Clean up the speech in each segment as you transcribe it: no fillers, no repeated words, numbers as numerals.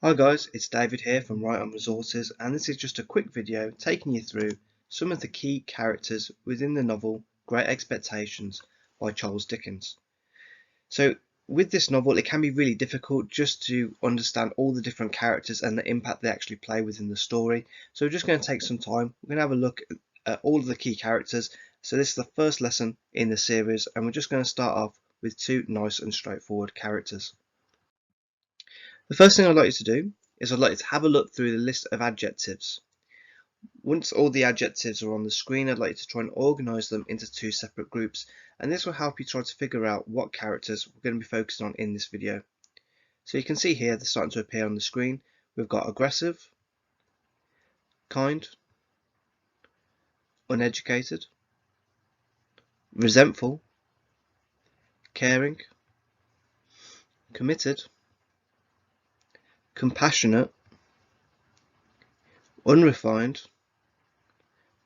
Hi guys, it's David here from Write On Resources, and this is just a quick video taking you through some of the key characters within the novel Great Expectations by Charles Dickens. So with this novel, it can be really difficult just to understand all the different characters and the impact they actually play within the story. So we're just going to take some time. We're going to have a look at all of the key characters. So this is the first lesson in the series, and we're just going to start off with two nice and straightforward characters. The first thing I'd like you to do is I'd like you to have a look through the list of adjectives. Once all the adjectives are on the screen, I'd like you to try and organise them into two separate groups, and this will help you try to figure out what characters we're going to be focusing on in this video. So you can see here they're starting to appear on the screen. We've got aggressive, kind, uneducated, resentful, caring, committed, compassionate, unrefined,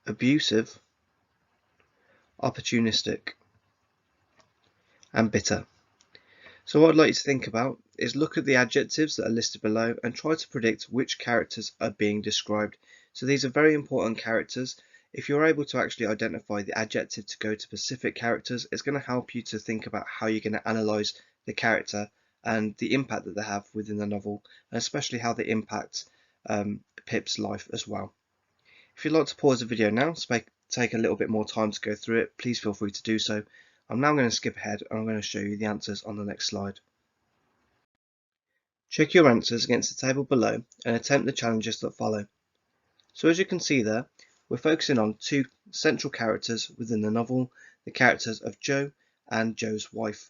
abusive, opportunistic, and bitter. So what I'd like you to think about is look at the adjectives that are listed below and try to predict which characters are being described. So these are very important characters. If you're able to actually identify the adjective to go to specific characters, it's going to help you to think about how you're going to analyse the character and the impact that they have within the novel, and especially how they impact Pip's life as well. If you'd like to pause the video now, take a little bit more time to go through it, please feel free to do so. I'm now going to skip ahead and I'm going to show you the answers on the next slide. Check your answers against the table below and attempt the challenges that follow. So as you can see there, we're focusing on two central characters within the novel, the characters of Joe and Joe's wife.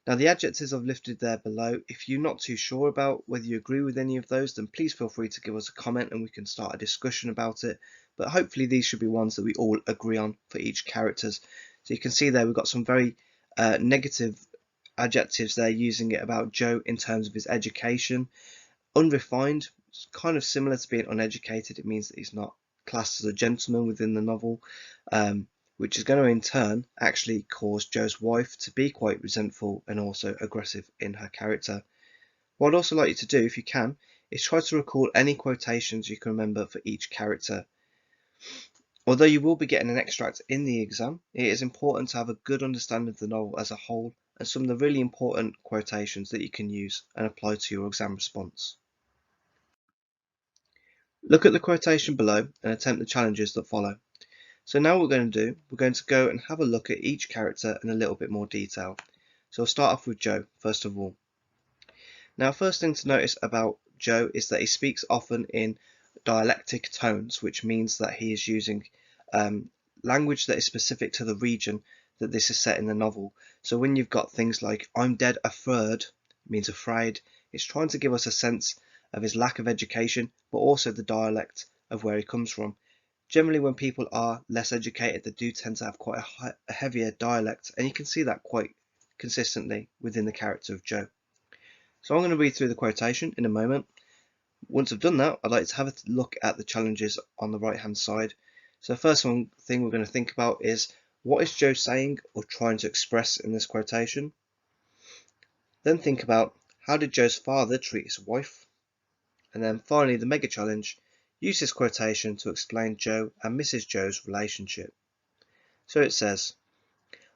Now the adjectives I've listed there below, if you're not too sure about whether you agree with any of those, then please feel free to give us a comment and we can start a discussion about it. But hopefully these should be ones that we all agree on for each characters. So you can see there we've got some very negative adjectives there using it about Joe in terms of his education. Unrefined, it's kind of similar to being uneducated. It means that he's not classed as a gentleman within the novel. Which is going to in turn actually cause Joe's wife to be quite resentful and also aggressive in her character. What I'd also like you to do, if you can, is try to recall any quotations you can remember for each character. Although you will be getting an extract in the exam, it is important to have a good understanding of the novel as a whole and some of the really important quotations that you can use and apply to your exam response. Look at the quotation below and attempt the challenges that follow. So now what we're going to do, we're going to go and have a look at each character in a little bit more detail. So I'll start off with Joe, first of all. Now, first thing to notice about Joe is that he speaks often in dialectic tones, which means that he is using language that is specific to the region that this is set in the novel. So when you've got things like I'm dead afraid, means afraid, it's trying to give us a sense of his lack of education, but also the dialect of where he comes from. Generally, when people are less educated, they do tend to have quite a heavier dialect, and you can see that quite consistently within the character of Joe. So I'm going to read through the quotation in a moment. Once I've done that, I'd like to have a look at the challenges on the right hand side. So the first thing we're going to think about is, what is Joe saying or trying to express in this quotation? Then think about, how did Joe's father treat his wife? And then finally, the mega challenge, use this quotation to explain Joe and Mrs. Joe's relationship. So it says,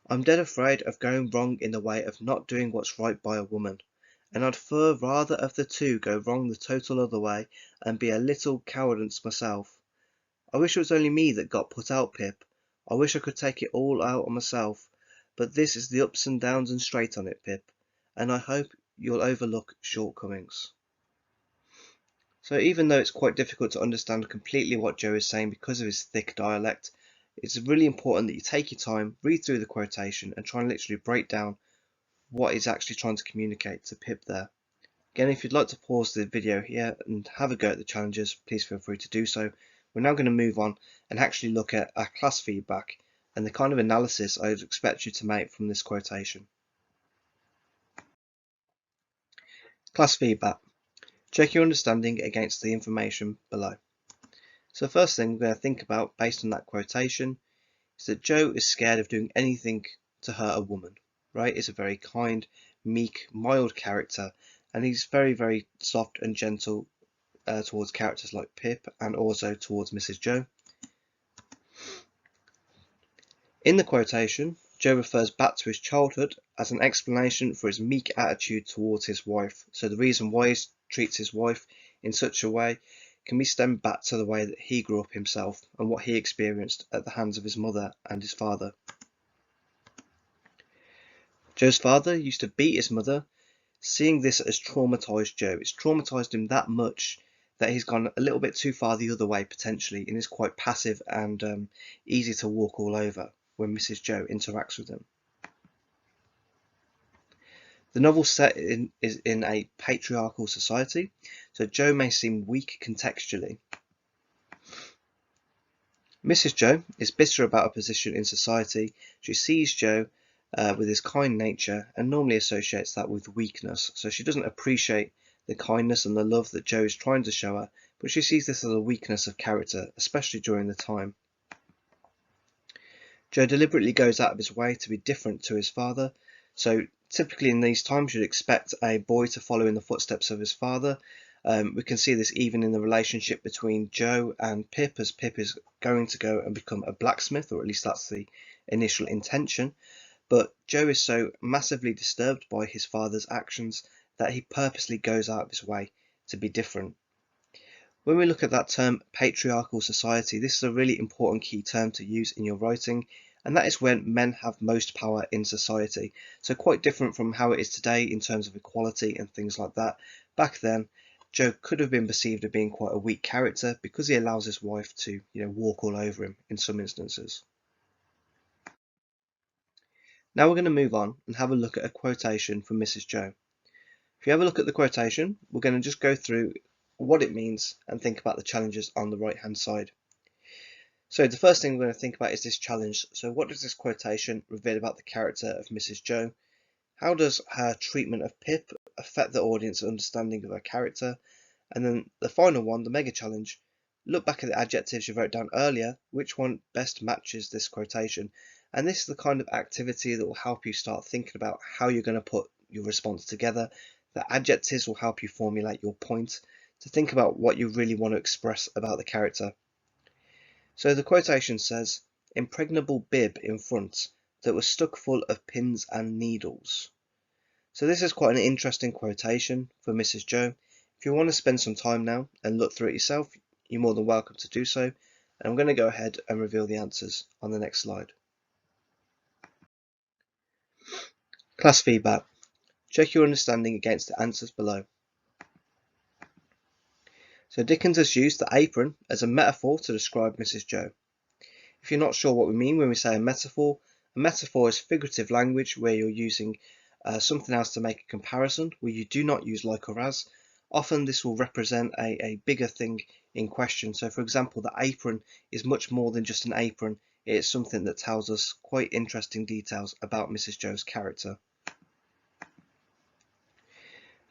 I'm dead afraid of going wrong in the way of not doing what's right by a woman, and I'd fur rather of the two go wrong the total other way and be a little cowardice myself. I wish it was only me that got put out, Pip. I wish I could take it all out on myself, but this is the ups and downs and straight on it, Pip, and I hope you'll overlook shortcomings. So even though it's quite difficult to understand completely what Joe is saying because of his thick dialect, it's really important that you take your time, read through the quotation and try and literally break down what he's actually trying to communicate to Pip there. Again, if you'd like to pause the video here and have a go at the challenges, please feel free to do so. We're now going to move on and actually look at our class feedback and the kind of analysis I would expect you to make from this quotation. Class feedback. Check your understanding against the information below. So the first thing we're going to think about based on that quotation is that Joe is scared of doing anything to hurt a woman, right? It's a very kind, meek, mild character, and he's very, very soft and gentle towards characters like Pip and also towards Mrs. Joe. In the quotation, Joe refers back to his childhood as an explanation for his meek attitude towards his wife. So the reason why he treats his wife in such a way can be stemmed back to the way that he grew up himself and what he experienced at the hands of his mother and his father. Joe's father used to beat his mother. Seeing this has traumatized Joe. It's traumatized him that much that he's gone a little bit too far the other way potentially, and is quite passive and easy to walk all over when Mrs. Joe interacts with him. The novel is in a patriarchal society, so Joe may seem weak contextually. Mrs. Joe is bitter about her position in society. She sees Joe with his kind nature and normally associates that with weakness. So she doesn't appreciate the kindness and the love that Joe is trying to show her, but she sees this as a weakness of character, especially during the time. Joe deliberately goes out of his way to be different to his father. So typically in these times you'd expect a boy to follow in the footsteps of his father. We can see this even in the relationship between Joe and Pip, as Pip is going to go and become a blacksmith, or at least that's the initial intention. But Joe is so massively disturbed by his father's actions that he purposely goes out of his way to be different. When we look at that term patriarchal society, this is a really important key term to use in your writing, and that is when men have most power in society. So quite different from how it is today in terms of equality and things like that. Back then, Joe could have been perceived as being quite a weak character because he allows his wife to, walk all over him in some instances. Now we're going to move on and have a look at a quotation from Mrs. Joe. If you have a look at the quotation, we're going to just go through what it means and think about the challenges on the right hand side. So the first thing we're going to think about is this challenge. So what does this quotation reveal about the character of Mrs. Joe? How does her treatment of Pip affect the audience's understanding of her character? And then the final one, the mega challenge, look back at the adjectives you wrote down earlier, which one best matches this quotation? And this is the kind of activity that will help you start thinking about how you're going to put your response together. The adjectives will help you formulate your point, to think about what you really want to express about the character. So the quotation says, impregnable bib in front that was stuck full of pins and needles. So this is quite an interesting quotation for Mrs. Joe. If you want to spend some time now and look through it yourself, you're more than welcome to do so. And I'm going to go ahead and reveal the answers on the next slide. Class feedback. Check your understanding against the answers below. So Dickens has used the apron as a metaphor to describe Mrs. Joe. If you're not sure what we mean when we say a metaphor is figurative language where you're using something else to make a comparison, where you do not use like or as. Often this will represent a bigger thing in question. So for example, the apron is much more than just an apron. It is something that tells us quite interesting details about Mrs. Joe's character.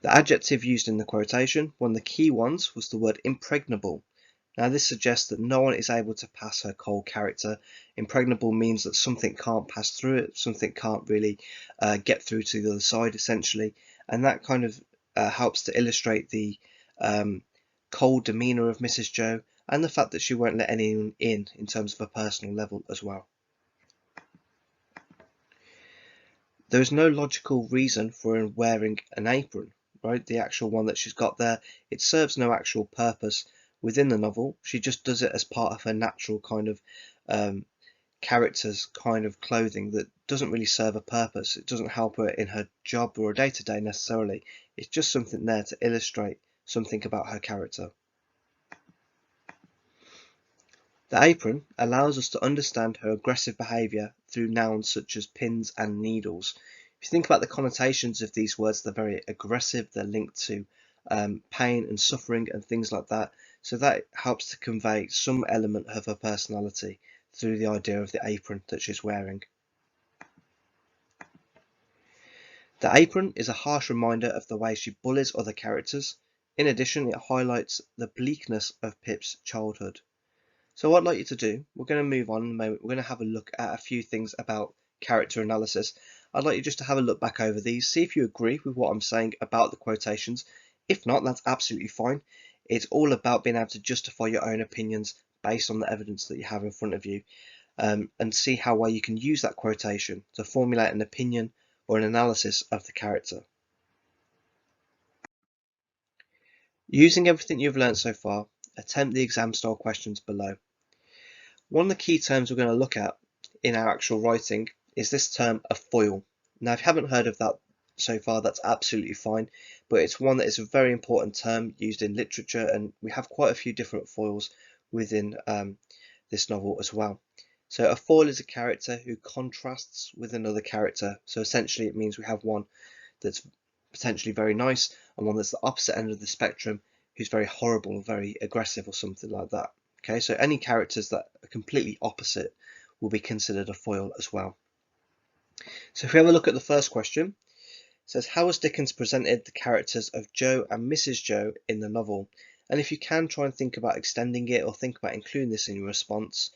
The adjective used in the quotation, one of the key ones, was the word impregnable. Now this suggests that no one is able to pass her cold character. Impregnable means that something can't pass through it, something can't really get through to the other side essentially, and that kind of helps to illustrate the cold demeanour of Mrs. Joe and the fact that she won't let anyone in terms of a personal level as well. There is no logical reason for her wearing an apron, right? The actual one that she's got there, it serves no actual purpose within the novel. She just does it as part of her natural kind of character's kind of clothing that doesn't really serve a purpose. It doesn't help her in her job or day-to-day necessarily. It's just something there to illustrate something about her character. The apron allows us to understand her aggressive behaviour through nouns such as pins and needles. If you think about the connotations of these words, they're very aggressive, they're linked to pain and suffering and things like that. So that helps to convey some element of her personality through the idea of the apron that she's wearing. The apron is a harsh reminder of the way she bullies other characters. In addition, it highlights the bleakness of Pip's childhood. So what I'd like you to do, we're going to move on in a moment. We're going to have a look at a few things about character analysis. I'd like you just to have a look back over these, see if you agree with what I'm saying about the quotations. If not, that's absolutely fine. It's all about being able to justify your own opinions based on the evidence that you have in front of you, and see how well you can use that quotation to formulate an opinion or an analysis of the character. Using everything you've learned so far, attempt the exam style questions below. One of the key terms we're going to look at in our actual writing is this term, a foil. Now, if you haven't heard of that so far, that's absolutely fine, but it's one that is a very important term used in literature, and we have quite a few different foils within this novel as well. So a foil is a character who contrasts with another character. So essentially it means we have one that's potentially very nice and one that's the opposite end of the spectrum who's very horrible or very aggressive or something like that. Okay, so any characters that are completely opposite will be considered a foil as well. So if we have a look at the first question, it says, how has Dickens presented the characters of Joe and Mrs. Joe in the novel? And if you can, try and think about extending it or think about including this in your response.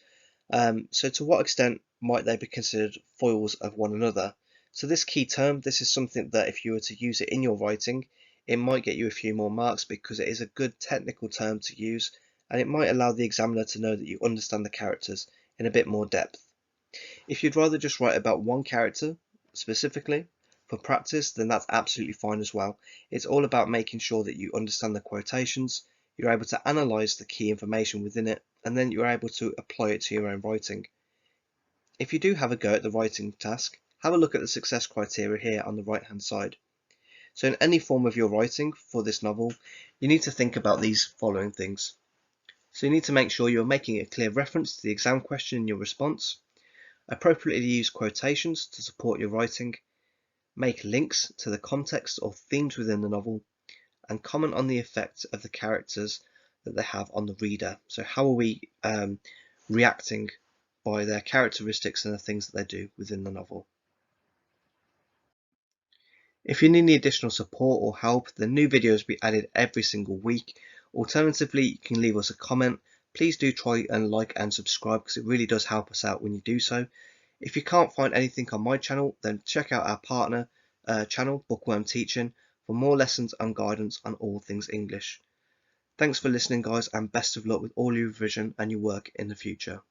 So to what extent might they be considered foils of one another? So this key term, this is something that if you were to use it in your writing, it might get you a few more marks because it is a good technical term to use, and it might allow the examiner to know that you understand the characters in a bit more depth. If you'd rather just write about one character specifically for practice, then that's absolutely fine as well. It's all about making sure that you understand the quotations, you're able to analyze the key information within it, and then you're able to apply it to your own writing. If you do have a go at the writing task, have a look at the success criteria here on the right hand side. So in any form of your writing for this novel, you need to think about these following things. So you need to make sure you're making a clear reference to the exam question in your response, appropriately use quotations to support your writing, make links to the context or themes within the novel, and comment on the effect of the characters that they have on the reader. So how are we reacting by their characteristics and the things that they do within the novel. If you need any additional support or help, the new videos will be added every single week. Alternatively, you can leave us a comment. Please do try and like and subscribe because it really does help us out when you do so. If you can't find anything on my channel, then check out our partner channel, Bookworm Teaching, for more lessons and guidance on all things English. Thanks for listening, guys, and best of luck with all your revision and your work in the future.